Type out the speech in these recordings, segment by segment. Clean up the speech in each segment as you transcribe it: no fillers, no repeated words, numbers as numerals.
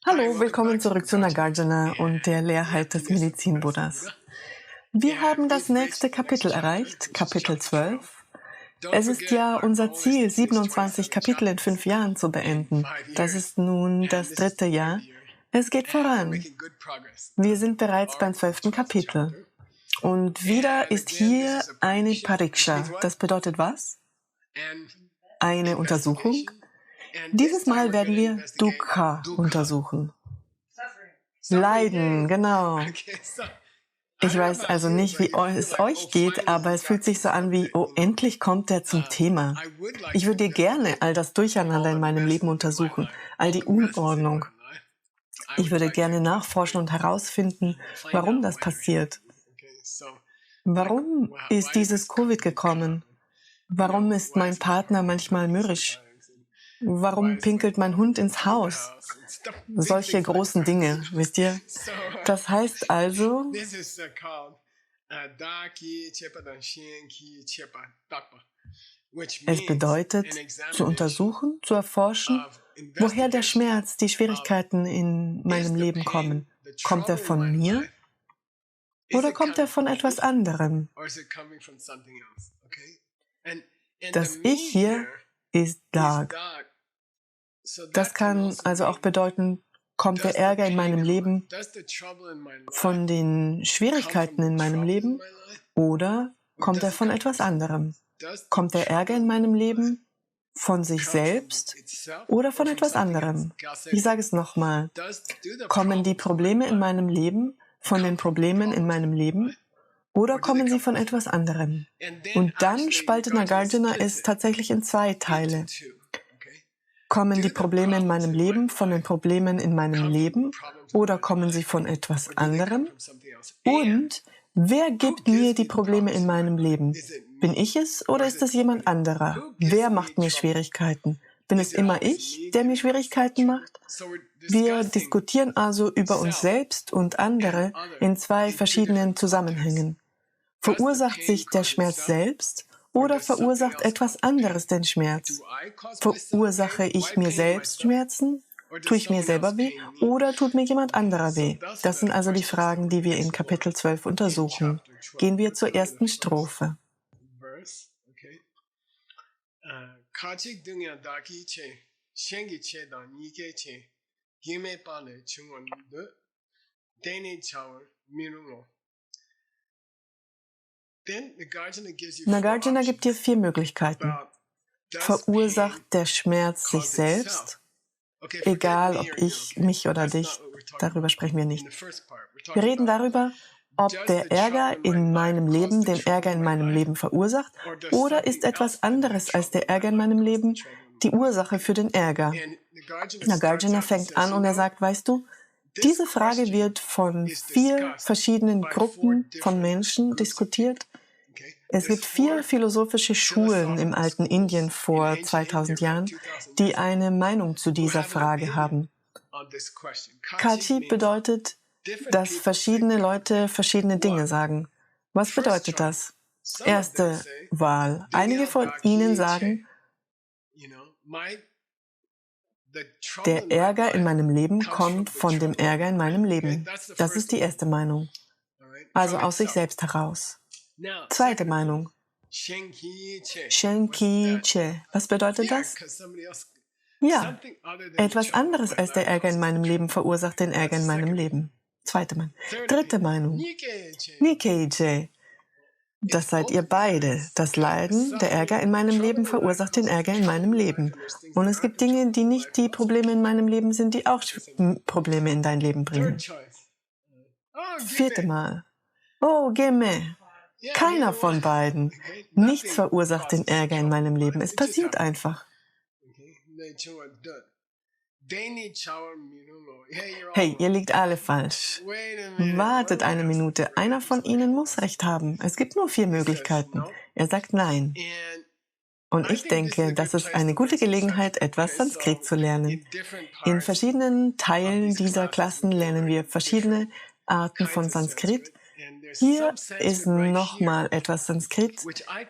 Hallo, willkommen zurück zu Nagarjuna und der Lehrheit des Medizin-Buddhas. Wir haben das nächste Kapitel erreicht, Kapitel 12. Es ist ja unser Ziel, 27 Kapitel in 5 Jahren zu beenden. Das ist nun das 3. Jahr. Es geht voran. Wir sind bereits beim 12. Kapitel. Und wieder ist hier eine Pariksha. Das bedeutet was? Eine Untersuchung. Dieses Mal werden wir Dukkha untersuchen. Leiden, genau. Ich weiß also nicht, wie es euch geht, aber es fühlt sich so an wie, oh, endlich kommt er zum Thema. Ich würde gerne all das Durcheinander in meinem Leben untersuchen, all die Unordnung. Ich würde gerne nachforschen und herausfinden, warum das passiert. Warum ist dieses Covid gekommen? Warum ist mein Partner manchmal mürrisch? Warum pinkelt mein Hund ins Haus? Solche großen Dinge, wisst ihr? Das heißt also, es bedeutet, zu untersuchen, zu erforschen, woher der Schmerz, die Schwierigkeiten in meinem Leben kommen. Kommt er von mir oder kommt er von etwas anderem? Das Ich hier ist Dag. Das kann also auch bedeuten, kommt der Ärger in meinem Leben von den Schwierigkeiten in meinem Leben oder kommt er von etwas anderem? Kommt der Ärger in meinem Leben von sich selbst oder von etwas anderem? Ich sage es nochmal. Kommen die Probleme in meinem Leben von den Problemen in meinem Leben oder kommen sie von etwas anderem? Und dann spaltet Nagarjuna es tatsächlich in 2 Teile. Kommen die Probleme in meinem Leben von den Problemen in meinem Leben oder kommen sie von etwas anderem? Und wer gibt mir die Probleme in meinem Leben? Bin ich es oder ist es jemand anderer? Wer macht mir Schwierigkeiten? Bin es immer ich, der mir Schwierigkeiten macht? Wir diskutieren also über uns selbst und andere in 2 verschiedenen Zusammenhängen. Verursacht sich der Schmerz selbst oder verursacht etwas anderes den Schmerz? Verursache ich mir selbst Schmerzen? Tue ich mir selber weh oder tut mir jemand anderer weh? Das sind also die Fragen, die wir in Kapitel 12 untersuchen. Gehen wir zur ersten Strophe. Nagarjuna gibt dir 4 Möglichkeiten. Verursacht der Schmerz sich selbst? Egal, ob ich, mich oder dich, darüber sprechen wir nicht. Wir reden darüber, ob der Ärger in meinem Leben den Ärger in meinem Leben verursacht oder ist etwas anderes als der Ärger in meinem Leben die Ursache für den Ärger. Nagarjuna fängt an und er sagt, weißt du, diese Frage wird von 4 verschiedenen Gruppen von Menschen diskutiert. Es gibt 4 philosophische Schulen im alten Indien vor 2000 Jahren, die eine Meinung zu dieser Frage haben. Kachi bedeutet, dass verschiedene Leute verschiedene Dinge sagen. Was bedeutet das? Erste Wahl. Einige von ihnen sagen, der Ärger in meinem Leben kommt von dem Ärger in meinem Leben. Das ist die erste Meinung. Also aus sich selbst heraus. Zweite Meinung. Shenki-che. Was bedeutet das? Ja, etwas anderes als der Ärger in meinem Leben verursacht den Ärger in meinem Leben. Zweite Meinung. Dritte Meinung. Nikkei-che. Das seid ihr beide. Das Leiden, der Ärger in meinem Leben verursacht den Ärger in meinem Leben. Und es gibt Dinge, die nicht die Probleme in meinem Leben sind, die auch Probleme in dein Leben bringen. Vierte Mal. Oh, Geme. Keiner von beiden. Nichts verursacht den Ärger in meinem Leben. Es passiert einfach. Hey, ihr liegt alle falsch. Wartet eine Minute. Einer von ihnen muss recht haben. Es gibt nur 4 Möglichkeiten. Er sagt nein. Und ich denke, das ist eine gute Gelegenheit, etwas Sanskrit zu lernen. In verschiedenen Teilen dieser Klassen lernen wir verschiedene Arten von Sanskrit. Hier ist nochmal etwas Sanskrit.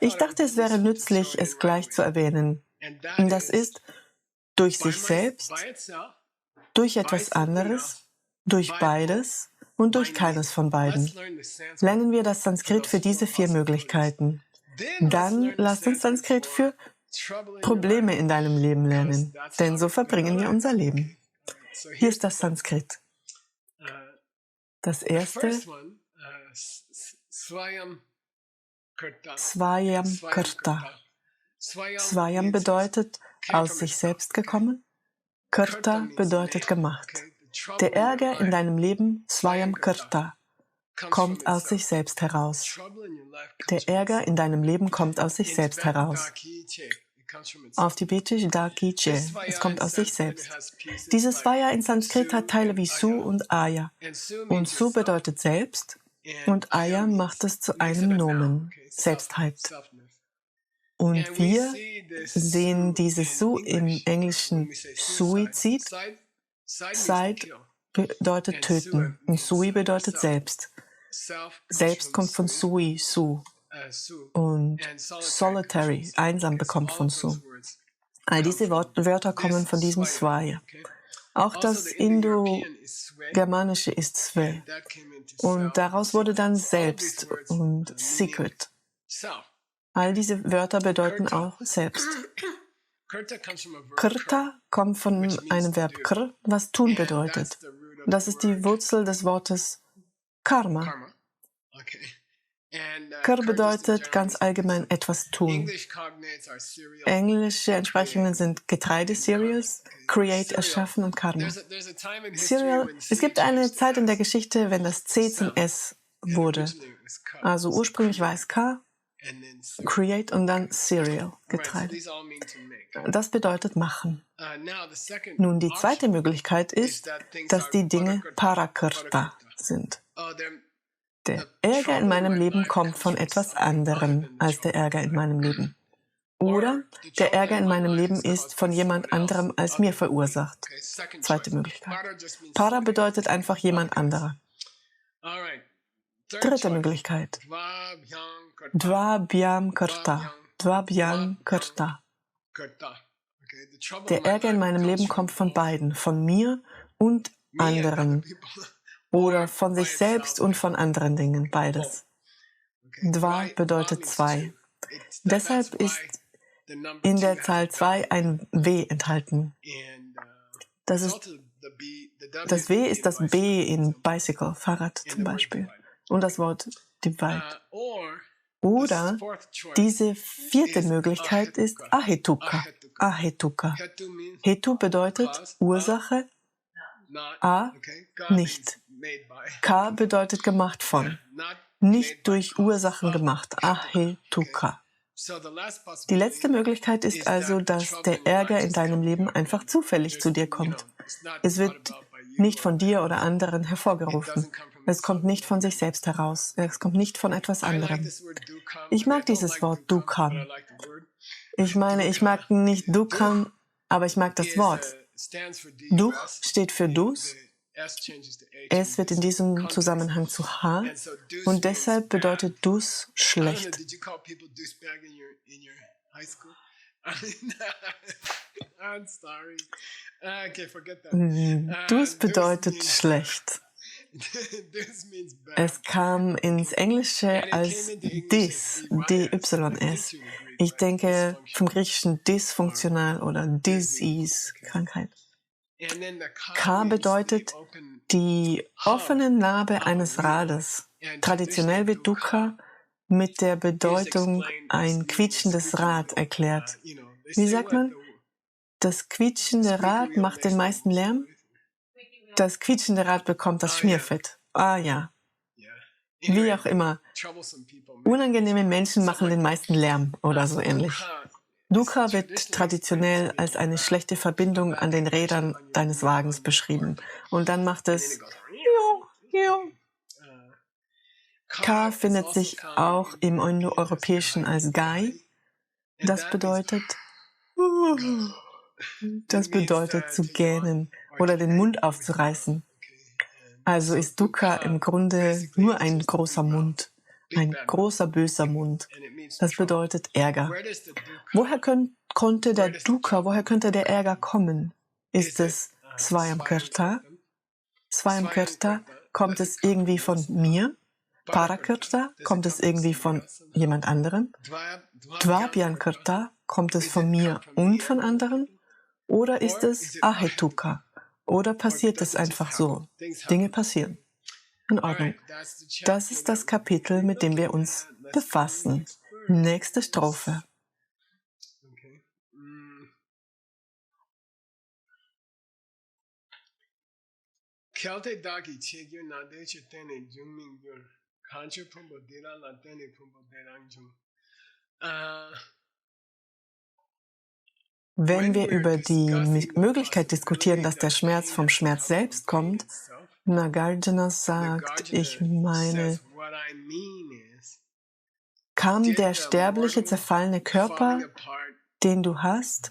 Ich dachte, es wäre nützlich, es gleich zu erwähnen. Und das ist durch sich selbst durch etwas anderes, durch beides und durch keines von beiden. Lernen wir das Sanskrit für diese 4 Möglichkeiten. Dann lasst uns Sanskrit für Probleme in deinem Leben lernen, denn so verbringen wir unser Leben. Hier ist das Sanskrit. Das erste, Swayam Karta. Swayam bedeutet aus sich selbst gekommen. Karta bedeutet gemacht. Der Ärger in deinem Leben, Swayam Karta, kommt aus sich selbst heraus. Der Ärger in deinem Leben kommt aus sich selbst heraus. Auf Tibetisch Da Kiche, es kommt aus sich selbst. Dieses Swaya in Sanskrit hat Teile wie Su und Aya. Und Su bedeutet selbst und Aya macht es zu einem Nomen, Selbstheit. Und wir sehen dieses Su im Englischen Suizid. Side bedeutet töten und Sui bedeutet selbst. Selbst kommt von Sui, Su. Und solitary, einsam, bekommt von Su. All diese Wörter kommen von diesem Swaya. Auch das Indo-Germanische ist Sve. Und daraus wurde dann Selbst und Secret. All diese Wörter bedeuten auch Selbst. Karta kommt von einem Verb kr, was tun bedeutet. Das ist die Wurzel des Wortes Karma. Kar bedeutet ganz allgemein etwas tun. Englische Entsprechungen sind Getreide, Cereals, Create, erschaffen und Karma. Cereal, es gibt eine Zeit in der Geschichte, wenn das C zum S wurde. Also ursprünglich war es K, Create und dann Cereal, Getreide. Das bedeutet machen. Nun, die zweite Möglichkeit ist, dass die Dinge Parakarta sind. Der Ärger in meinem Leben kommt von etwas anderem als der Ärger in meinem Leben. Oder der Ärger in meinem Leben ist von jemand anderem als mir verursacht. Zweite Möglichkeit. Para bedeutet einfach jemand anderer. Dritte Möglichkeit. Dvabhyam Karta. Dvabhyam Karta. Der Ärger in meinem Leben kommt von beiden, von mir und anderen. Oder von sich selbst und von anderen Dingen, beides. Dva bedeutet 2. Deshalb ist in der Zahl 2 ein W enthalten. Das W ist das B in Bicycle, Fahrrad zum Beispiel. Und das Wort divide. Oder diese vierte Möglichkeit ist Ahetuka. Ahetuka. Hetu bedeutet Ursache, A, nicht. Ka bedeutet gemacht von. Nicht durch Ursachen gemacht. Ahetuka. Die letzte Möglichkeit ist also, dass der Ärger in deinem Leben einfach zufällig zu dir kommt. Es wird nicht von dir oder anderen hervorgerufen. Es kommt nicht von sich selbst heraus. Es kommt nicht von etwas anderem. Ich mag dieses Wort Dukkam. Ich meine, ich mag nicht Dukkam, aber ich mag das Wort. Duch steht für Dus. Es wird in diesem Zusammenhang zu H und deshalb bedeutet Dus schlecht. Dus bedeutet schlecht. Es kam ins Englische als Dys, D-Y-S. Ich denke vom griechischen dysfunktional oder Disease, Krankheit. K bedeutet die offene Narbe eines Rades. Traditionell wird Dukkha mit der Bedeutung ein quietschendes Rad erklärt. Wie sagt man? Das quietschende Rad macht den meisten Lärm? Das quietschende Rad bekommt das Schmierfett. Ah ja. Wie auch immer. Unangenehme Menschen machen den meisten Lärm oder so ähnlich. Dukkha wird traditionell als eine schlechte Verbindung an den Rädern deines Wagens beschrieben. Und dann macht es Ka findet sich auch im Indoeuropäischen als Gai. Das bedeutet zu gähnen oder den Mund aufzureißen. Also ist Dukkha im Grunde nur ein großer Mund, ein großer böser Mund. Das bedeutet Ärger. Woher könnte der Dukkha, woher könnte der Ärger kommen? Ist es Swayamkirta. Swayamkirta, kommt es irgendwie von mir? Parakirta, kommt es irgendwie von jemand anderem? Dvabhyankirta, kommt es von mir und von anderen? Oder ist es Ahetuka? Oder passiert es einfach so? Dinge passieren. In Ordnung. Das ist das Kapitel, mit dem wir uns befassen. Nächste Strophe. Wenn wir über die Möglichkeit diskutieren, dass der Schmerz vom Schmerz selbst kommt, Nagarjuna sagt, ich meine, kam der sterbliche, zerfallene Körper, den du hast,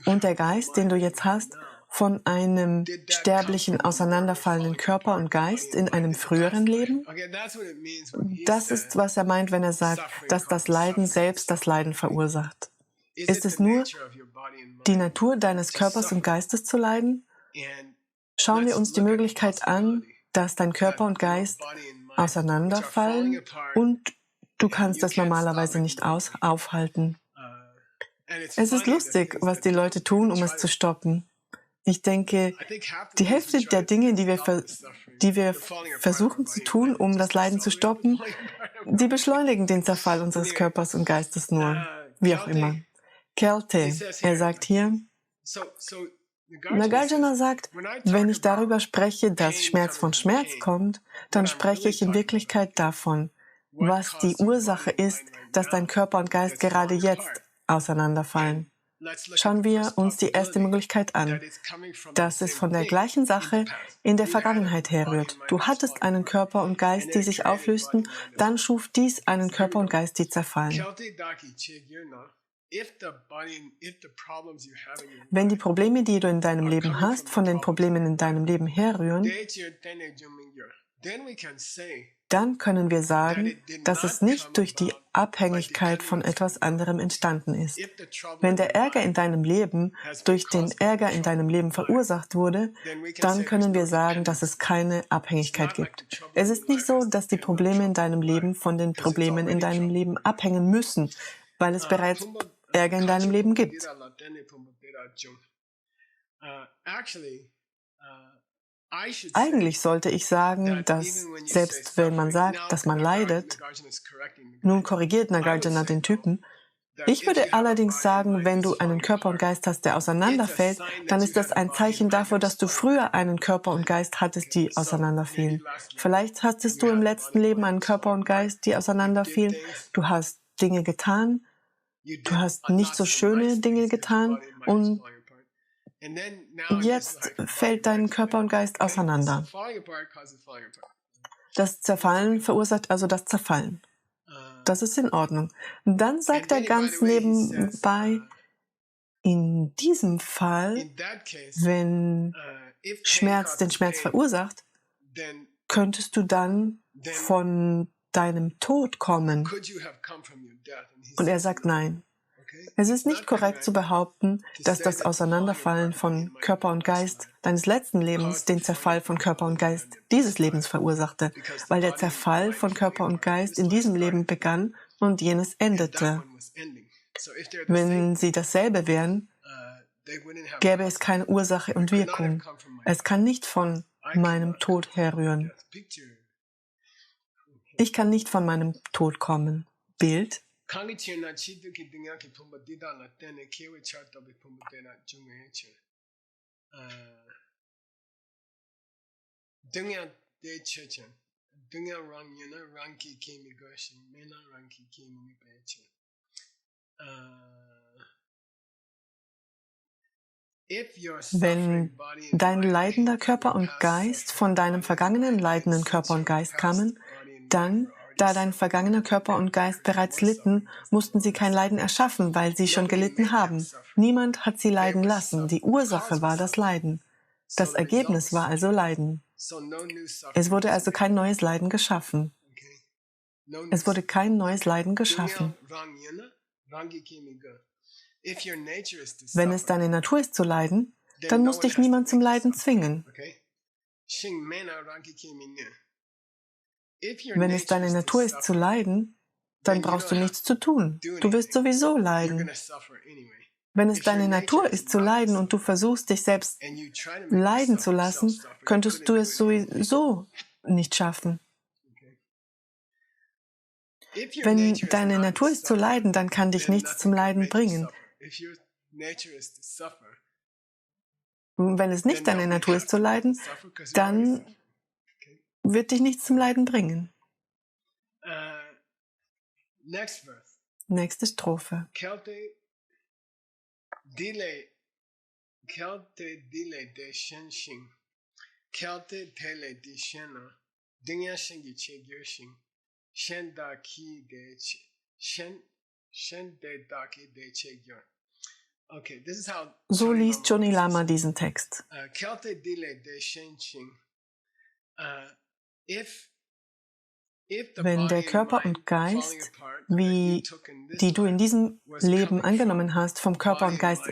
und der Geist, den du jetzt hast, von einem sterblichen, auseinanderfallenden Körper und Geist in einem früheren Leben? Das ist, was er meint, wenn er sagt, dass das Leiden selbst das Leiden verursacht. Ist es nur die Natur deines Körpers und Geistes zu leiden? Schauen wir uns die Möglichkeit an, dass dein Körper und Geist auseinanderfallen und du kannst das normalerweise nicht aufhalten. Es ist lustig, was die Leute tun, um es zu stoppen. Ich denke, die Hälfte der Dinge, die wir versuchen zu tun, um das Leiden zu stoppen, die beschleunigen den Zerfall unseres Körpers und Geistes nur. Wie auch immer. Kelte, er sagt hier, Nagarjuna sagt, wenn ich darüber spreche, dass Schmerz von Schmerz kommt, dann spreche ich in Wirklichkeit davon, was die Ursache ist, dass dein Körper und Geist gerade jetzt auseinanderfallen. Schauen wir uns die erste Möglichkeit an, dass es von der gleichen Sache in der Vergangenheit herrührt. Du hattest einen Körper und Geist, die sich auflösten, dann schuf dies einen Körper und Geist, die zerfallen. Wenn die Probleme, die du in deinem Leben hast, von den Problemen in deinem Leben herrühren, dann können wir sagen, dass es nicht durch die Abhängigkeit von etwas anderem entstanden ist. Wenn der Ärger in deinem Leben durch den Ärger in deinem Leben verursacht wurde, dann können wir sagen, dass es keine Abhängigkeit gibt. Es ist nicht so, dass die Probleme in deinem Leben von den Problemen in deinem Leben abhängen müssen, weil es bereits Ärger in deinem Leben gibt. Eigentlich sollte ich sagen, dass selbst wenn man sagt, dass man leidet, nun korrigiert Nagarjuna den Typen, ich würde allerdings sagen, wenn du einen Körper und Geist hast, der auseinanderfällt, dann ist das ein Zeichen dafür, dass du früher einen Körper und Geist hattest, die auseinanderfielen. Vielleicht hattest du im letzten Leben einen Körper und Geist, die auseinanderfielen. Du hast Dinge getan, du hast nicht so schöne Dinge getan und jetzt fällt dein Körper und Geist auseinander. Das Zerfallen verursacht also das Zerfallen. Das ist in Ordnung. Dann sagt er ganz nebenbei, in diesem Fall, wenn Schmerz den Schmerz verursacht, könntest du dann von deinem Tod kommen. Und er sagt nein. Es ist nicht korrekt zu behaupten, dass das Auseinanderfallen von Körper und Geist deines letzten Lebens den Zerfall von Körper und Geist dieses Lebens verursachte, weil der Zerfall von Körper und Geist in diesem Leben begann und jenes endete. Wenn sie dasselbe wären, gäbe es keine Ursache und Wirkung. Es kann nicht von meinem Tod herrühren. Ich kann nicht von meinem Tod kommen. Bild. Wenn dein leidender Körper und Geist von deinem vergangenen leidenden Körper und Geist kamen, dann, da dein vergangener Körper und Geist bereits litten, mussten sie kein Leiden erschaffen, weil sie schon gelitten haben. Niemand hat sie leiden lassen. Die Ursache war das Leiden. Das Ergebnis war also Leiden. Es wurde also kein neues Leiden geschaffen. Es wurde kein neues Leiden geschaffen. Wenn es deine Natur ist zu leiden, dann muss dich niemand zum Leiden zwingen. Wenn es deine Natur ist zu leiden, dann brauchst du nichts zu tun. Du wirst sowieso leiden. Wenn es deine Natur ist zu leiden und du versuchst, dich selbst leiden zu lassen, könntest du es sowieso nicht schaffen. Wenn deine Natur ist zu leiden, dann kann dich nichts zum Leiden bringen. Und wenn es nicht deine Natur ist zu leiden, dann wird dich nichts zum Leiden bringen. Nächste Strophe. So liest Johnny Lama diesen Text. Wenn der Körper und Geist, die du in diesem Leben angenommen hast, vom Körper und Geist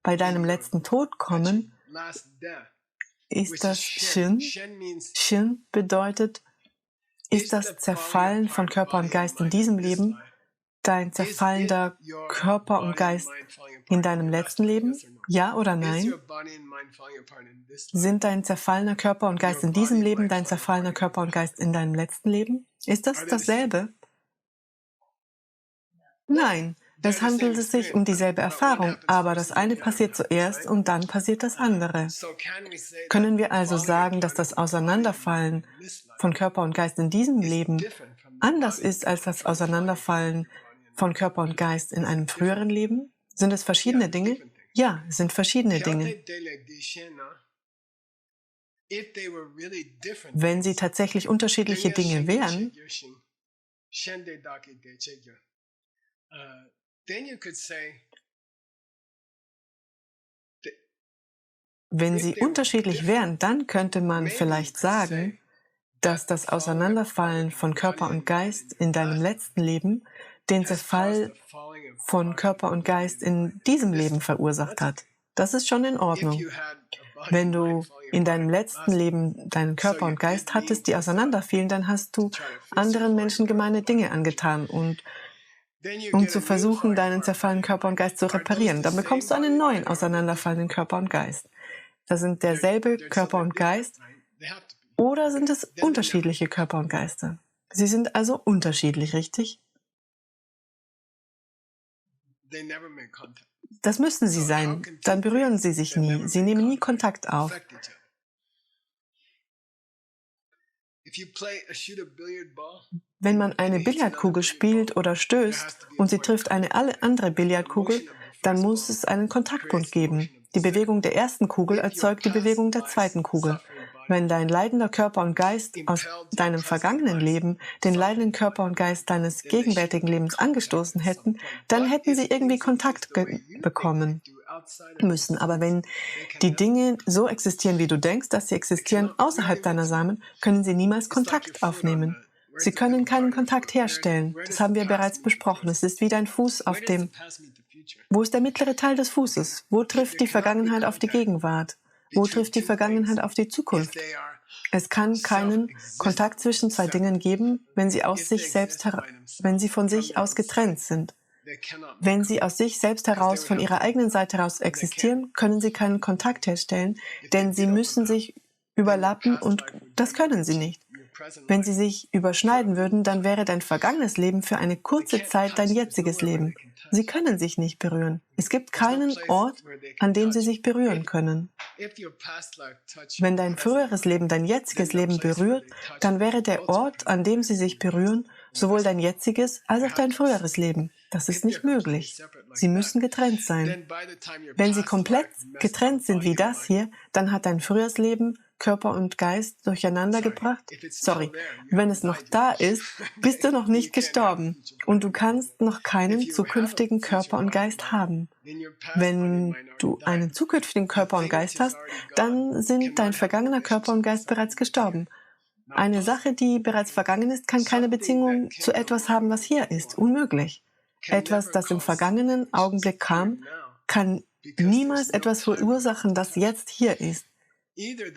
bei deinem letzten Tod kommen, ist das Shin. Shin bedeutet, ist das Zerfallen von Körper und Geist in diesem Leben dein zerfallender Körper und Geist in deinem letzten Leben? Ja oder nein? Sind dein zerfallener Körper und Geist in diesem Leben dein zerfallener Körper und Geist in deinem letzten Leben? Ist das dasselbe? Nein, es handelt sich um dieselbe Erfahrung, aber das eine passiert zuerst und dann passiert das andere. Können wir also sagen, dass das Auseinanderfallen von Körper und Geist in diesem Leben anders ist als das Auseinanderfallen von Körper und Geist in einem früheren Leben? Sind es verschiedene Dinge? Ja, es sind verschiedene Dinge. Wenn sie tatsächlich unterschiedliche Dinge wären, dann könnte man vielleicht sagen, dass das Auseinanderfallen von Körper und Geist in deinem letzten Leben den Zerfall von Körper und Geist in diesem Leben verursacht hat. Das ist schon in Ordnung. Wenn du in deinem letzten Leben deinen Körper und Geist hattest, die auseinanderfielen, dann hast du anderen Menschen gemeine Dinge angetan, um zu versuchen, deinen zerfallenen Körper und Geist zu reparieren. Dann bekommst du einen neuen auseinanderfallenden Körper und Geist. Das sind derselbe Körper und Geist, oder sind es unterschiedliche Körper und Geister? Sie sind also unterschiedlich, richtig? Das müssen sie sein, dann berühren sie sich nie. Sie nehmen nie Kontakt auf. Wenn man eine Billardkugel spielt oder stößt und sie trifft eine andere Billardkugel, dann muss es einen Kontaktpunkt geben. Die Bewegung der ersten Kugel erzeugt die Bewegung der zweiten Kugel. Wenn dein leidender Körper und Geist aus deinem vergangenen Leben den leidenden Körper und Geist deines gegenwärtigen Lebens angestoßen hätten, dann hätten sie irgendwie Kontakt bekommen müssen. Aber wenn die Dinge so existieren, wie du denkst, dass sie existieren außerhalb deiner Samen, können sie niemals Kontakt aufnehmen. Sie können keinen Kontakt herstellen. Das haben wir bereits besprochen. Es ist wie dein Fuß auf dem... Wo ist der mittlere Teil des Fußes? Wo trifft die Vergangenheit auf die Gegenwart? Wo trifft die Vergangenheit auf die Zukunft? Es kann keinen Kontakt zwischen zwei Dingen geben, wenn sie von sich aus getrennt sind. Wenn sie aus sich selbst heraus, von ihrer eigenen Seite heraus existieren, können sie keinen Kontakt herstellen, denn sie müssen sich überlappen und das können sie nicht. Wenn sie sich überschneiden würden, dann wäre dein vergangenes Leben für eine kurze Zeit dein jetziges Leben. Sie können sich nicht berühren. Es gibt keinen Ort, an dem sie sich berühren können. Wenn dein früheres Leben dein jetziges Leben berührt, dann wäre der Ort, an dem sie sich berühren, sowohl dein jetziges als auch dein früheres Leben. Das ist nicht möglich. Sie müssen getrennt sein. Wenn sie komplett getrennt sind wie das hier, dann hat dein früheres Leben Körper und Geist durcheinander gebracht? Wenn es noch da ist, bist du noch nicht gestorben und du kannst noch keinen zukünftigen Körper und Geist haben. Wenn du einen zukünftigen Körper und Geist hast, dann sind dein vergangener Körper und Geist bereits gestorben. Eine Sache, die bereits vergangen ist, kann keine Beziehung zu etwas haben, was hier ist. Unmöglich. Etwas, das im vergangenen Augenblick kam, kann niemals etwas verursachen, das jetzt hier ist,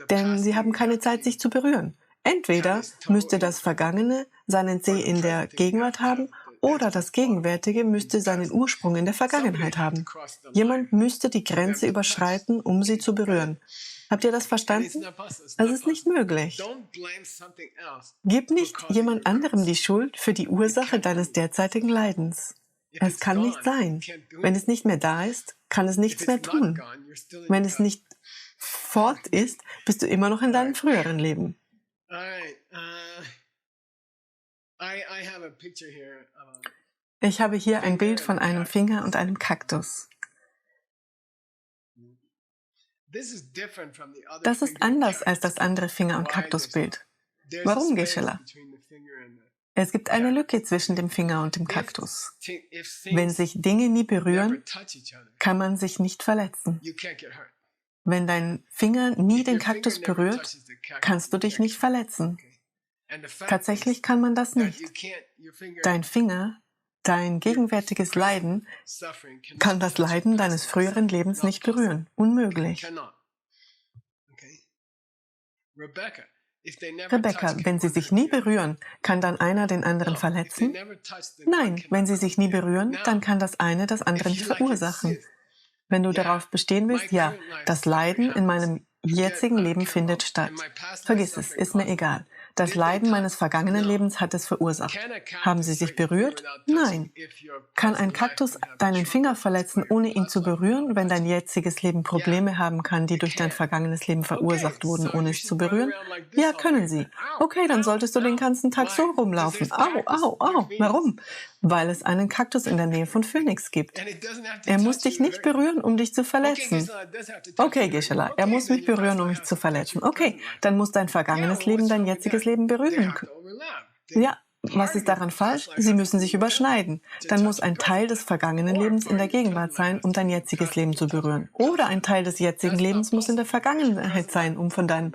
denn sie haben keine Zeit, sich zu berühren. Entweder müsste das Vergangene seinen See in der Gegenwart haben, oder das Gegenwärtige müsste seinen Ursprung in der Vergangenheit haben. Jemand müsste die Grenze überschreiten, um sie zu berühren. Habt ihr das verstanden? Es ist nicht möglich. Gib nicht jemand anderem die Schuld für die Ursache deines derzeitigen Leidens. Es kann nicht sein. Wenn es nicht mehr da ist, kann es nichts mehr tun. Wenn es nicht fort ist, bist du immer noch in deinem früheren Leben. Ich habe hier ein Bild von einem Finger und einem Kaktus. Das ist anders als das andere Finger- und Kaktusbild. Warum, Geshe-la? Es gibt eine Lücke zwischen dem Finger und dem Kaktus. Wenn sich Dinge nie berühren, kann man sich nicht verletzen. Wenn dein Finger nie den Kaktus berührt, kannst du dich nicht verletzen. Tatsächlich kann man das nicht. Dein Finger, dein gegenwärtiges Leiden, kann das Leiden deines früheren Lebens nicht berühren. Unmöglich. Rebecca, wenn sie sich nie berühren, kann dann einer den anderen verletzen? Nein, wenn sie sich nie berühren, dann kann das eine das andere nicht verursachen. Wenn du darauf bestehen willst, ja, das Leiden in meinem jetzigen Leben findet statt. Vergiss es, ist mir egal. Das Leiden meines vergangenen Lebens hat es verursacht. Haben sie sich berührt? Nein. Kann ein Kaktus deinen Finger verletzen, ohne ihn zu berühren, wenn dein jetziges Leben Probleme haben kann, die durch dein vergangenes Leben verursacht wurden, ohne es zu berühren? Ja, können sie. Okay, dann solltest du den ganzen Tag so rumlaufen. Au, au, au. Warum? Weil es einen Kaktus in der Nähe von Phoenix gibt. Er muss dich nicht berühren, um dich zu verletzen. Okay, Geshe-la, er muss mich berühren, um mich zu verletzen. Okay, dann muss dein vergangenes Leben dein jetziges Leben berühren. Ja, was ist daran falsch? Sie müssen sich überschneiden. Dann muss ein Teil des vergangenen Lebens in der Gegenwart sein, um dein jetziges Leben zu berühren. Oder ein Teil des jetzigen Lebens muss in der Vergangenheit sein, um von deinem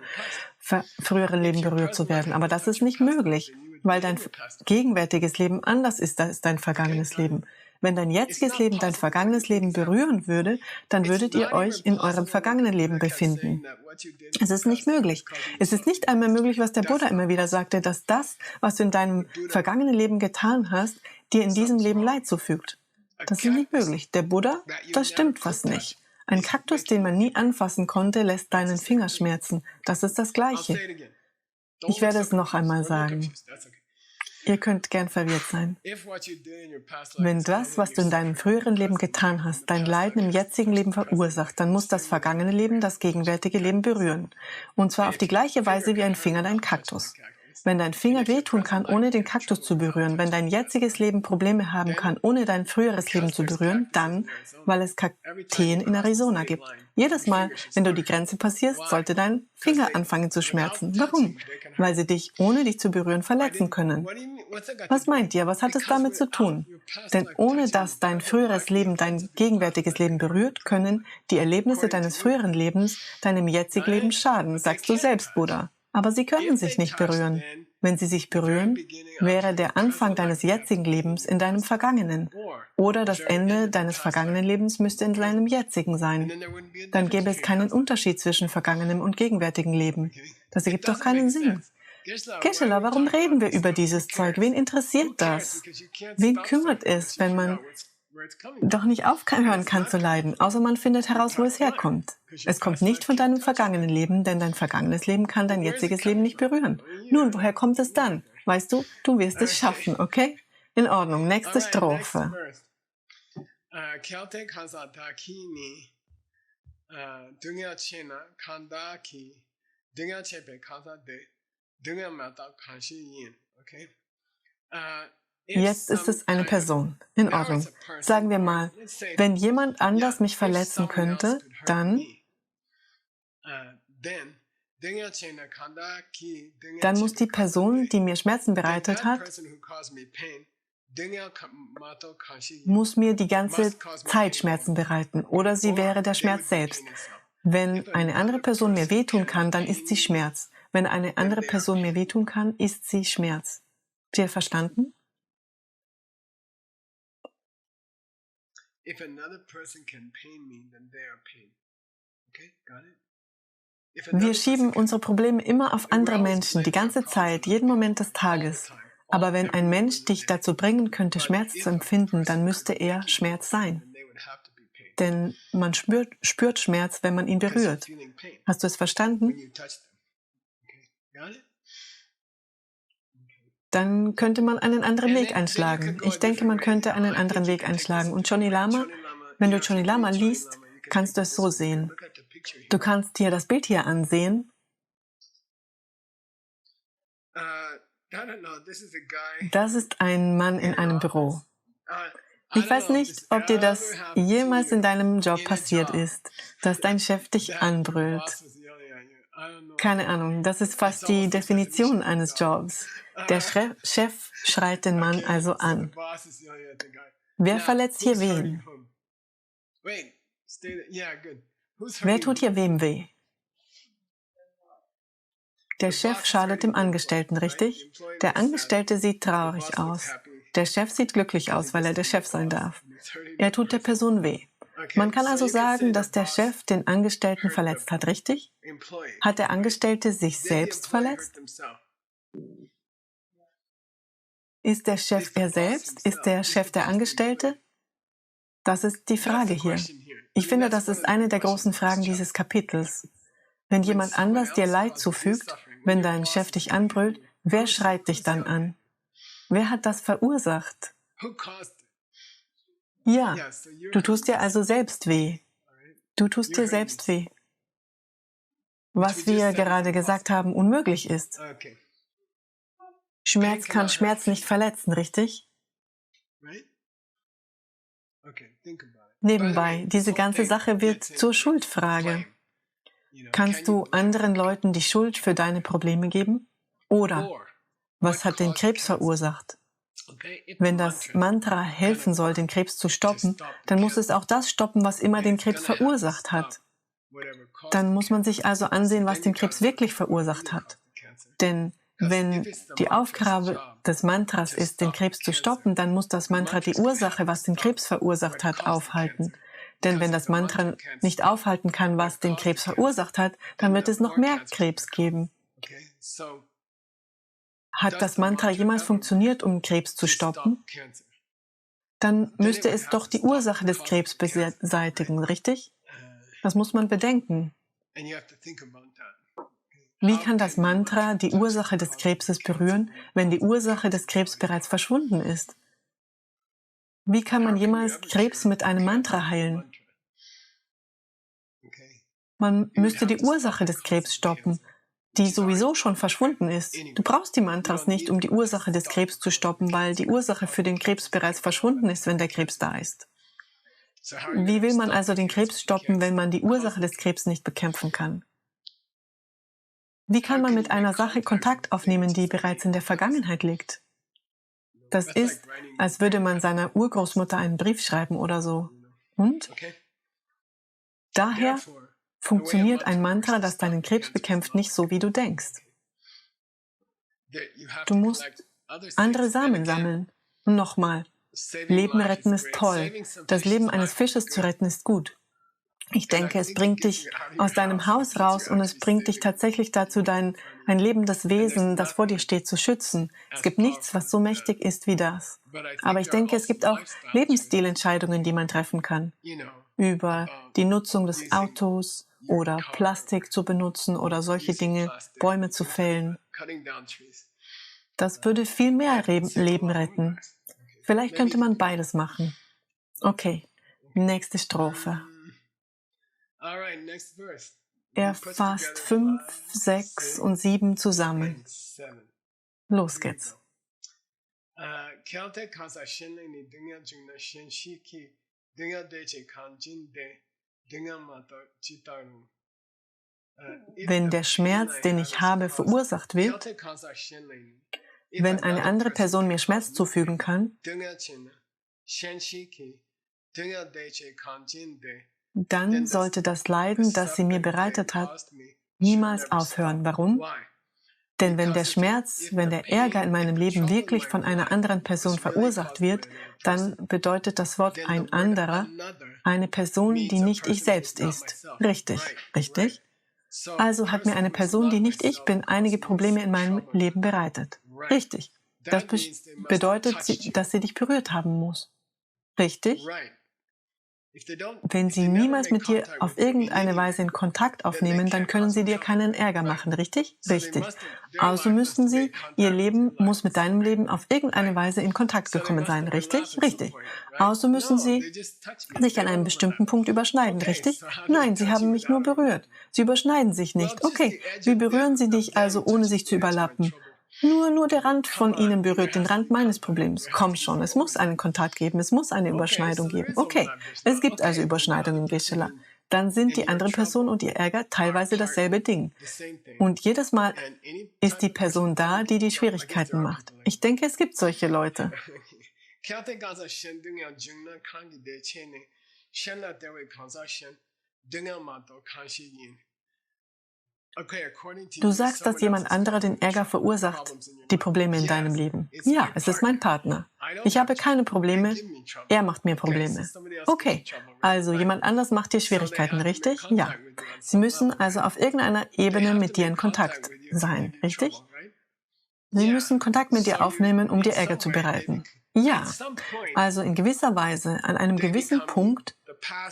früheren Leben berührt zu werden. Aber das ist nicht möglich, weil dein gegenwärtiges Leben anders ist als dein vergangenes Leben. Wenn dein jetziges Leben dein vergangenes Leben berühren würde, dann würdet ihr euch in eurem vergangenen Leben befinden. Es ist nicht möglich. Es ist nicht einmal möglich, was der Buddha immer wieder sagte, dass das, was du in deinem vergangenen Leben getan hast, dir in diesem Leben Leid zufügt. Das ist nicht möglich. Der Buddha, das stimmt fast nicht. Ein Kaktus, den man nie anfassen konnte, lässt deinen Finger schmerzen. Das ist das Gleiche. Ich werde es noch einmal sagen. Ihr könnt gern verwirrt sein. Wenn das, was du in deinem früheren Leben getan hast, dein Leiden im jetzigen Leben verursacht, dann muss das vergangene Leben das gegenwärtige Leben berühren. Und zwar auf die gleiche Weise wie ein Finger dein Kaktus. Wenn dein Finger wehtun kann, ohne den Kaktus zu berühren, wenn dein jetziges Leben Probleme haben kann, ohne dein früheres Leben zu berühren, dann, weil es Kakteen in Arizona gibt. Jedes Mal, wenn du die Grenze passierst, sollte dein Finger anfangen zu schmerzen. Warum? Weil sie dich, ohne dich zu berühren, verletzen können. Was meint ihr? Was hat es damit zu tun? Denn ohne dass dein früheres Leben dein gegenwärtiges Leben berührt, können die Erlebnisse deines früheren Lebens deinem jetzigen Leben schaden, sagst du selbst, Buddha. Aber sie können sich nicht berühren. Wenn sie sich berühren, wäre der Anfang deines jetzigen Lebens in deinem Vergangenen. Oder das Ende deines vergangenen Lebens müsste in deinem jetzigen sein. Dann gäbe es keinen Unterschied zwischen vergangenem und gegenwärtigem Leben. Das ergibt doch keinen Sinn. Geshe-la, warum reden wir über dieses Zeug? Wen interessiert das? Wen kümmert es, wenn man doch nicht aufhören kann zu leiden, außer man findet heraus, wo es herkommt. Es kommt nicht von deinem vergangenen Leben, denn dein vergangenes Leben kann dein jetziges Leben nicht berühren. Nun, woher kommt es dann? Weißt du, du wirst es schaffen, okay? In Ordnung, nächste Strophe. Jetzt ist es eine Person. In Ordnung. Sagen wir mal, wenn jemand anders mich verletzen könnte, dann muss die Person, die mir Schmerzen bereitet hat, muss mir die ganze Zeit Schmerzen bereiten. Oder sie wäre der Schmerz selbst. Wenn eine andere Person mir wehtun kann, dann ist sie Schmerz. Wenn eine andere Person mir wehtun kann, ist sie Schmerz. Habt ihr verstanden? Wir schieben unsere Probleme immer auf andere Menschen, die ganze Zeit, jeden Moment des Tages. Aber wenn ein Mensch dich dazu bringen könnte, Schmerz zu empfinden, dann müsste er Schmerz sein. Denn man spürt Schmerz, wenn man ihn berührt. Hast du es verstanden? Dann könnte man einen anderen Weg einschlagen. Ich denke, man könnte einen anderen Weg einschlagen. Und Johnny Lama, wenn du Johnny Lama liest, kannst du es so sehen. Du kannst dir das Bild hier ansehen. Das ist ein Mann in einem Büro. Ich weiß nicht, ob dir das jemals in deinem Job passiert ist, dass dein Chef dich anbrüllt. Keine Ahnung, das ist fast die Definition eines Jobs. Der Chef schreit den Mann also an. Wer verletzt hier wen? Wer tut hier wem weh? Der Chef schadet dem Angestellten, richtig? Der Angestellte sieht traurig aus. Der Chef sieht glücklich aus, weil er der Chef sein darf. Er tut der Person weh. Man kann also sagen, dass der Chef den Angestellten verletzt hat, richtig? Hat der Angestellte sich selbst verletzt? Ist der Chef er selbst? Ist der Chef der Angestellte? Das ist die Frage hier. Ich finde, das ist eine der großen Fragen dieses Kapitels. Wenn jemand anders dir Leid zufügt, wenn dein Chef dich anbrüllt, wer schreit dich dann an? Wer hat das verursacht? Ja, du tust dir also selbst weh. Du tust dir selbst weh. Was wir gerade gesagt haben, unmöglich ist. Schmerz kann Schmerz nicht verletzen, richtig? Nebenbei, diese ganze Sache wird zur Schuldfrage. Kannst du anderen Leuten die Schuld für deine Probleme geben? Oder was hat den Krebs verursacht? Wenn das Mantra helfen soll, den Krebs zu stoppen, dann muss es auch das stoppen, was immer den Krebs verursacht hat. Dann muss man sich also ansehen, was den Krebs wirklich verursacht hat. Denn wenn die Aufgabe des Mantras ist, den Krebs zu stoppen, dann muss das Mantra die Ursache, was den Krebs verursacht hat, aufhalten. Denn wenn das Mantra nicht aufhalten kann, was den Krebs verursacht hat, dann wird es noch mehr Krebs geben. Hat das Mantra jemals funktioniert, um Krebs zu stoppen? Dann müsste es doch die Ursache des Krebs beseitigen, richtig? Das muss man bedenken. Wie kann das Mantra die Ursache des Krebses berühren, wenn die Ursache des Krebs bereits verschwunden ist? Wie kann man jemals Krebs mit einem Mantra heilen? Man müsste die Ursache des Krebs stoppen, die sowieso schon verschwunden ist. Du brauchst die Mantras nicht, um die Ursache des Krebs zu stoppen, weil die Ursache für den Krebs bereits verschwunden ist, wenn der Krebs da ist. Wie will man also den Krebs stoppen, wenn man die Ursache des Krebs nicht bekämpfen kann? Wie kann man mit einer Sache Kontakt aufnehmen, die bereits in der Vergangenheit liegt? Das ist, als würde man seiner Urgroßmutter einen Brief schreiben oder so. Und? Daher funktioniert ein Mantra, das deinen Krebs bekämpft, nicht so, wie du denkst. Du musst andere Samen sammeln. Und nochmal, Leben retten ist toll. Das Leben eines Fisches zu retten ist gut. Ich denke, es bringt dich aus deinem Haus raus und es bringt dich tatsächlich dazu, ein lebendes Wesen, das vor dir steht, zu schützen. Es gibt nichts, was so mächtig ist wie das. Aber ich denke, es gibt auch Lebensstilentscheidungen, die man treffen kann. Über die Nutzung des Autos oder Plastik zu benutzen oder solche Dinge, Bäume zu fällen. Das würde viel mehr Leben retten. Vielleicht könnte man beides machen. Okay, nächste Strophe. Er fasst 5, 6 und 7 zusammen. Los geht's. Wenn der Schmerz, den ich habe, verursacht wird, wenn eine andere Person mir Schmerz zufügen kann, dann sollte das Leiden, das sie mir bereitet hat, niemals aufhören. Warum? Denn wenn der Schmerz, wenn der Ärger in meinem Leben wirklich von einer anderen Person verursacht wird, dann bedeutet das Wort ein anderer eine Person, die nicht ich selbst ist. Richtig, richtig. Also hat mir eine Person, die nicht ich bin, einige Probleme in meinem Leben bereitet. Richtig. Das bedeutet, dass sie dich berührt haben muss. Richtig? Wenn sie niemals mit dir auf irgendeine Weise in Kontakt aufnehmen, dann können sie dir keinen Ärger machen, richtig? Richtig. Also müssten sie, ihr Leben muss mit deinem Leben auf irgendeine Weise in Kontakt gekommen sein, richtig? Richtig. Also müssen sie sich an einem bestimmten Punkt überschneiden, richtig? Nein, sie haben mich nur berührt. Sie überschneiden sich nicht. Okay, wie berühren sie dich also, ohne sich zu überlappen? Nur der Rand von ihnen berührt den Rand meines Problems. Komm schon, es muss einen Kontakt geben, es muss eine Überschneidung geben. Okay, es gibt also Überschneidungen, Geshe-la. Dann sind die andere Person und ihr Ärger teilweise dasselbe Ding. Und jedes Mal ist die Person da, die die Schwierigkeiten macht. Ich denke, es gibt solche Leute. Du sagst, dass jemand anderer den Ärger verursacht, die Probleme in deinem Leben. Ja, es ist mein Partner. Ich habe keine Probleme, er macht mir Probleme. Okay, also jemand anders macht dir Schwierigkeiten, richtig? Ja. Sie müssen also auf irgendeiner Ebene mit dir in Kontakt sein, richtig? Sie müssen Kontakt mit dir aufnehmen, um dir Ärger zu bereiten. Ja, also in gewisser Weise, an einem gewissen Punkt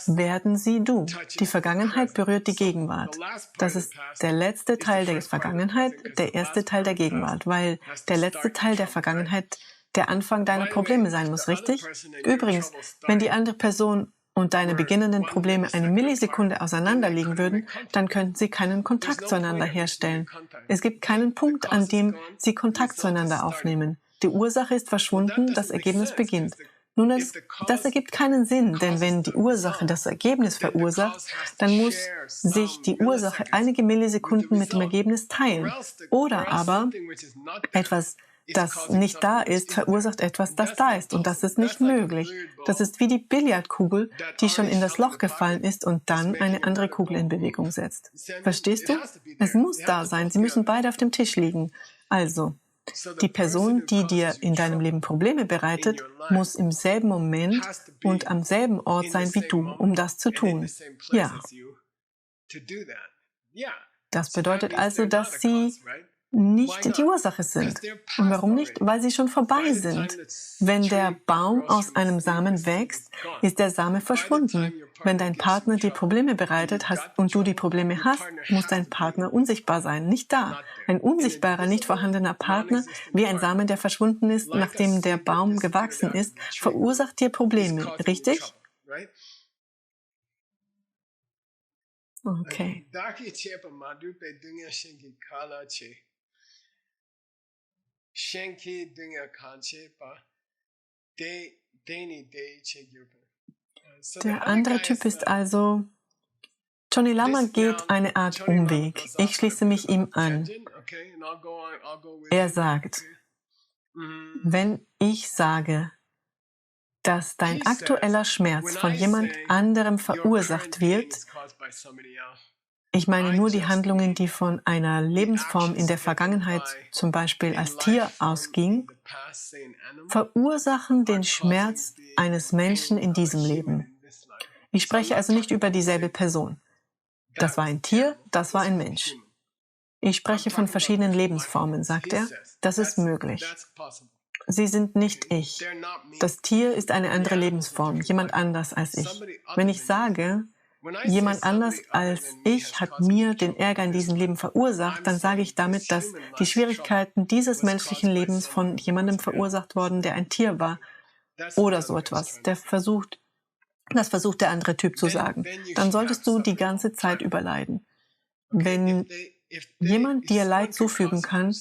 werden sie du. Die Vergangenheit berührt die Gegenwart. Das ist der letzte Teil der Vergangenheit, der erste Teil der Gegenwart, weil der letzte Teil der Vergangenheit der Anfang deiner Probleme sein muss, richtig? Übrigens, wenn die andere Person und deine beginnenden Probleme eine Millisekunde auseinander liegen würden, dann könnten sie keinen Kontakt zueinander herstellen. Es gibt keinen Punkt, an dem sie Kontakt zueinander aufnehmen. Die Ursache ist verschwunden, das Ergebnis beginnt. Nun, das ergibt keinen Sinn, denn wenn die Ursache das Ergebnis verursacht, dann muss sich die Ursache einige Millisekunden mit dem Ergebnis teilen. Oder aber etwas, das nicht da ist, verursacht etwas, das da ist. Und das ist nicht möglich. Das ist wie die Billardkugel, die schon in das Loch gefallen ist und dann eine andere Kugel in Bewegung setzt. Verstehst du? Es muss da sein. Sie müssen beide auf dem Tisch liegen. Also, die Person, die dir in deinem Leben Probleme bereitet, muss im selben Moment und am selben Ort sein wie du, um das zu tun. Ja. Das bedeutet also, dass sie nicht die Ursache sind. Und warum nicht? Weil sie schon vorbei sind. Wenn der Baum aus einem Samen wächst, ist der Same verschwunden. Wenn dein Partner dir Probleme bereitet und du die Probleme hast, muss dein Partner unsichtbar sein, nicht da. Ein unsichtbarer, nicht vorhandener Partner, wie ein Samen, der verschwunden ist, nachdem der Baum gewachsen ist, verursacht dir Probleme, richtig? Okay. Der andere Typ ist also, Johnny Lama geht eine Art Umweg. Ich schließe mich ihm an. Er sagt, wenn ich sage, dass dein aktueller Schmerz von jemand anderem verursacht wird, ich meine nur die Handlungen, die von einer Lebensform in der Vergangenheit, zum Beispiel als Tier, ausging, verursachen den Schmerz eines Menschen in diesem Leben. Ich spreche also nicht über dieselbe Person. Das war ein Tier, das war ein Mensch. Ich spreche von verschiedenen Lebensformen, sagt er. Das ist möglich. Sie sind nicht ich. Das Tier ist eine andere Lebensform, jemand anders als ich. Wenn ich sage, jemand anders als ich hat mir den Ärger in diesem Leben verursacht, dann sage ich damit, dass die Schwierigkeiten dieses menschlichen Lebens von jemandem verursacht wurden, der ein Tier war oder so etwas. Das versucht der andere Typ zu sagen. Dann solltest du die ganze Zeit überleiden. Wenn jemand dir Leid zufügen kann,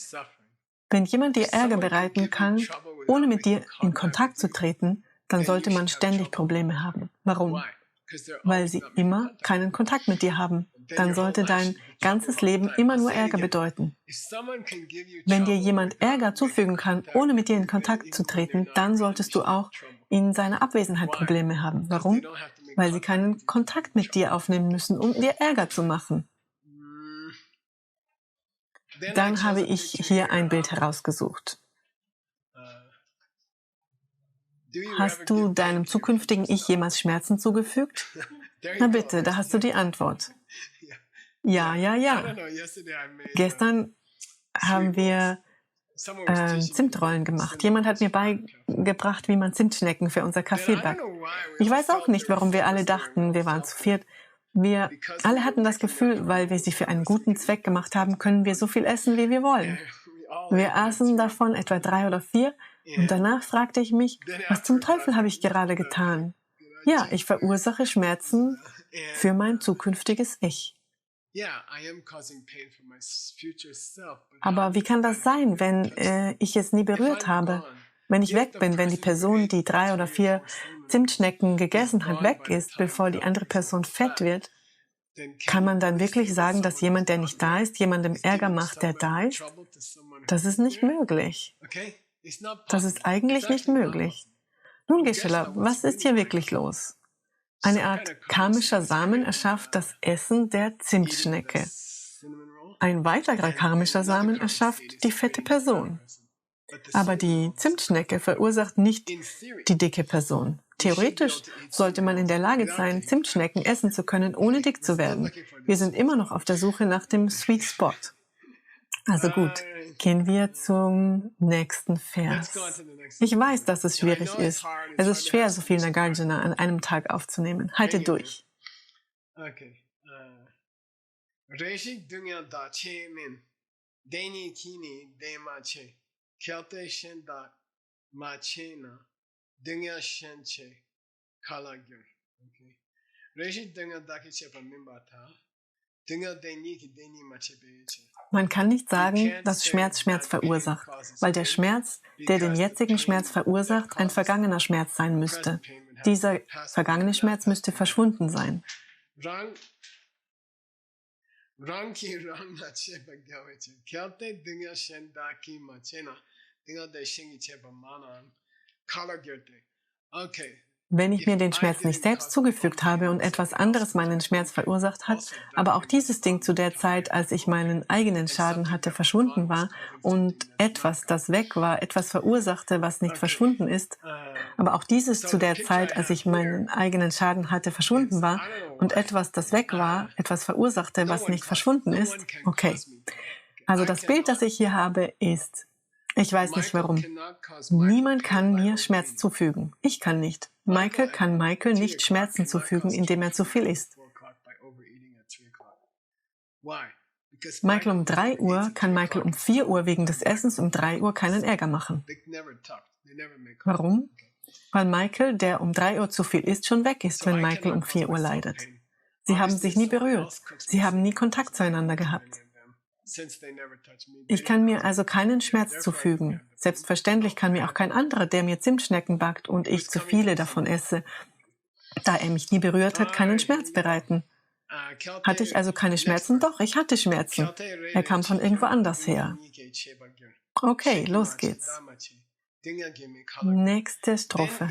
wenn jemand dir Ärger bereiten kann, ohne mit dir in Kontakt zu treten, dann sollte man ständig Probleme haben. Warum? Weil sie immer keinen Kontakt mit dir haben. Dann sollte dein ganzes Leben immer nur Ärger bedeuten. Wenn dir jemand Ärger zufügen kann, ohne mit dir in Kontakt zu treten, dann solltest du auch in seiner Abwesenheit Probleme haben. Warum? Weil sie keinen Kontakt mit dir aufnehmen müssen, um dir Ärger zu machen. Dann habe ich hier ein Bild herausgesucht. Hast du deinem zukünftigen Ich jemals Schmerzen zugefügt? Na bitte, da hast du die Antwort. Ja, ja, ja. Gestern haben wir Zimtrollen gemacht. Jemand hat mir beigebracht, wie man Zimtschnecken für unser Kaffee backt. Ich weiß auch nicht, warum wir alle dachten, wir waren zu viert. Wir alle hatten das Gefühl, weil wir sie für einen guten Zweck gemacht haben, können wir so viel essen, wie wir wollen. Wir aßen davon etwa 3 oder 4 und danach fragte ich mich, was zum Teufel habe ich gerade getan? Ja, ich verursache Schmerzen für mein zukünftiges Ich. Aber wie kann das sein, wenn ich es nie berührt habe? Wenn ich weg bin, wenn die Person, die 3 oder 4 Zimtschnecken gegessen hat, weg ist, bevor die andere Person fett wird, kann man dann wirklich sagen, dass jemand, der nicht da ist, jemandem Ärger macht, der da ist? Das ist nicht möglich. Das ist eigentlich nicht möglich. Nun, Geshe-la, was ist hier wirklich los? Eine Art karmischer Samen erschafft das Essen der Zimtschnecke. Ein weiterer karmischer Samen erschafft die fette Person. Aber die Zimtschnecke verursacht nicht die dicke Person. Theoretisch sollte man in der Lage sein, Zimtschnecken essen zu können, ohne dick zu werden. Wir sind immer noch auf der Suche nach dem Sweet Spot. Also gut, gehen wir zum nächsten Vers. Ich weiß, dass es schwierig ist. Es ist schwer, so viel Nagarjuna an einem Tag aufzunehmen. Halte durch. Man kann nicht sagen, dass Schmerz Schmerz verursacht, weil der Schmerz, der den jetzigen Schmerz verursacht, ein vergangener Schmerz sein müsste. Dieser vergangene Schmerz müsste verschwunden sein. Wenn ich mir den Schmerz nicht selbst zugefügt habe und etwas anderes meinen Schmerz verursacht hat, aber auch dieses Ding zu der Zeit, als ich meinen eigenen Schaden hatte, verschwunden war und etwas, das weg war, etwas verursachte, was nicht verschwunden ist, aber auch dieses zu der Zeit, als ich meinen eigenen Schaden hatte, verschwunden war und etwas, das weg war, etwas verursachte, was nicht verschwunden ist, okay. Also das Bild, das ich hier habe, ist: Ich weiß nicht warum. Niemand kann mir Schmerz zufügen. Ich kann nicht. Michael kann Michael nicht Schmerzen zufügen, indem er zu viel isst. Michael um 3 Uhr kann Michael um 4 Uhr wegen des Essens um 3 Uhr keinen Ärger machen. Warum? Weil Michael, der um 3 Uhr zu viel isst, schon weg ist, wenn Michael um 4 Uhr leidet. Sie haben sich nie berührt. Sie haben nie Kontakt zueinander gehabt. Ich kann mir also keinen Schmerz zufügen. Selbstverständlich kann mir auch kein anderer, der mir Zimtschnecken backt und ich zu viele davon esse, da er mich nie berührt hat, keinen Schmerz bereiten. Hatte ich also keine Schmerzen? Doch, ich hatte Schmerzen. Er kam von irgendwo anders her. Okay, los geht's. Nächste Strophe.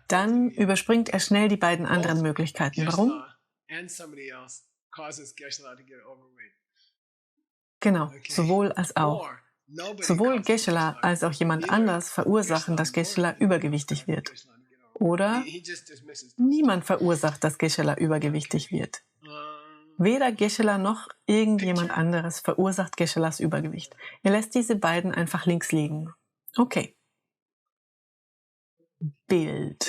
Dann überspringt er schnell die beiden anderen Möglichkeiten. Warum? Genau, sowohl als auch. Sowohl Geshe-la als auch jemand anders verursachen, dass Geshe-la übergewichtig wird. Oder niemand verursacht, dass Geshe-la übergewichtig wird. Weder Geshe-la noch irgendjemand anderes verursacht Geshe-las Übergewicht. Er lässt diese beiden einfach links liegen. Okay. Bild.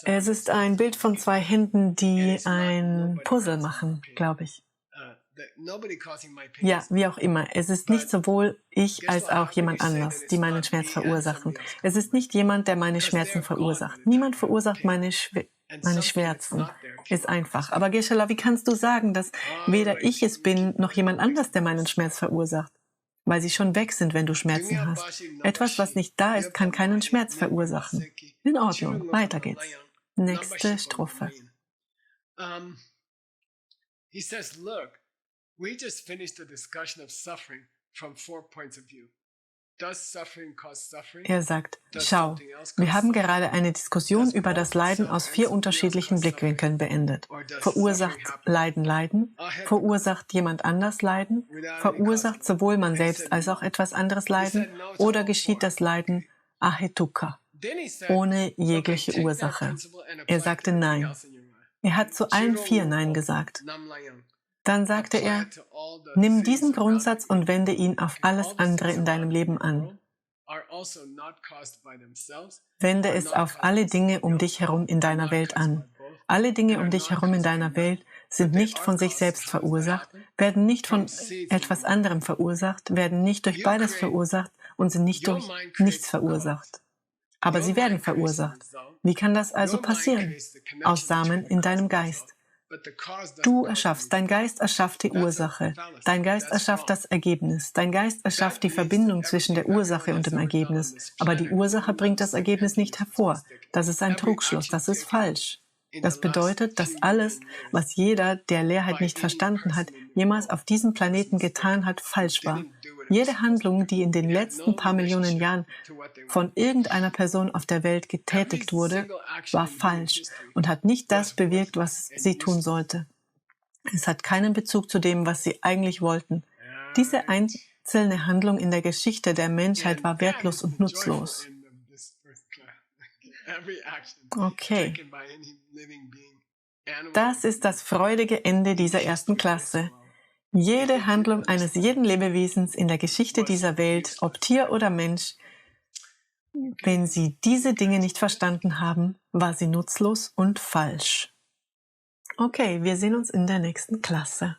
Es ist ein Bild von 2 Händen, die ein Puzzle machen, glaube ich. Ja, wie auch immer. Es ist nicht sowohl ich als auch jemand anders, die meinen Schmerz verursachen. Es ist nicht jemand, der meine Schmerzen verursacht. Niemand verursacht meine Schmerzen. Ist einfach. Aber Geshe-la, wie kannst du sagen, dass weder ich es bin, noch jemand anders, der meinen Schmerz verursacht? Weil sie schon weg sind, wenn du Schmerzen hast. Etwas, was nicht da ist, kann keinen Schmerz verursachen. In Ordnung, weiter geht's. Nächste Strophe. We just finished the discussion of suffering from 4 points of view. Does suffering cause suffering? Er sagt, Does schau, something else wir cause haben suffering? gerade eine Diskussion Does über das both Leiden self aus and 4 somebody else unterschiedlichen cause suffering? Blickwinkeln beendet. Or does Verursacht suffering happen Leiden Leiden? ahead Verursacht jemand anders Leiden? without any Verursacht cause? sowohl man And he selbst said als auch no. etwas anderes He Leiden? said no to Oder all geschieht 4. das Leiden ahetuka, Then he said, ohne okay, jegliche take that Ursache? principle and Er apply it to sagte everything nein. else in your life. Er hat zu allen 4 Nein gesagt. Dann sagte Apply er, it to all the nimm things diesen around Grundsatz you. und wende ihn auf Okay, all alles the andere things in deinem around you in Leben the an. world are also not caused by themselves, Wende are es not auf caused alle by Dinge somebody um dich else, herum in are deiner not Welt caused by an. both, Alle Dinge and um are dich not herum in caused by deiner none. Welt sind But they nicht are von sich caused. selbst How does that verursacht, happen? werden nicht From von seeds in your etwas mind. anderem verursacht, werden nicht durch You beides create, verursacht und sind nicht your durch mind nichts creates the cause. verursacht. Aber Your sie werden mind creates the verursacht. result. Wie kann das also Your mind passieren? creates the Aus connection Samen between the in cause deinem and the result. Geist. But the cause Du doesn't cause erschaffst, dein anything. Geist erschafft die That's a Ursache. fallacy. Dein Geist That's erschafft wrong. das Ergebnis. Dein Geist erschafft That die leads to Verbindung zwischen der everything that Ursache anyone und has dem ever done on Ergebnis. this Aber die planet. Ursache Every bringt das step Ergebnis nicht entering is hervor. mistaken. Das ist ein Every Trugschluss. action Das ist taken falsch. in Das the last bedeutet, dass few alles, million years was jeder, der Leerheit by nicht any verstanden hat, person in the jemals world auf diesem was Planeten mistaken. getan hat, He falsch war. didn't do what he was Jede supposed to Handlung, do. die in den He had letzten no paar Millionen relationship Jahren to what they were von doing. irgendeiner Person auf der Welt Every getätigt wurde, single action war in human falsch history und hat nicht das was bewirkt, worthless was sie and tun useless. sollte. Es hat keinen Bezug zu dem, was sie eigentlich wollten. Diese Right. einzelne Handlung in der Geschichte der Menschheit war And that wertlos is und the joyful nutzlos. end of this first class. Every action Okay, taken by any living being, animal das or ist das human, freudige Ende in dieser the ersten history of this Klasse. world, if Jede it didn't Handlung eines jeden understand Lebewesens in der Geschichte was dieser Welt, ob useless. Tier oder Mensch, wenn sie diese Dinge nicht verstanden haben, war sie nutzlos und falsch. Okay, wir sehen uns in der nächsten Klasse.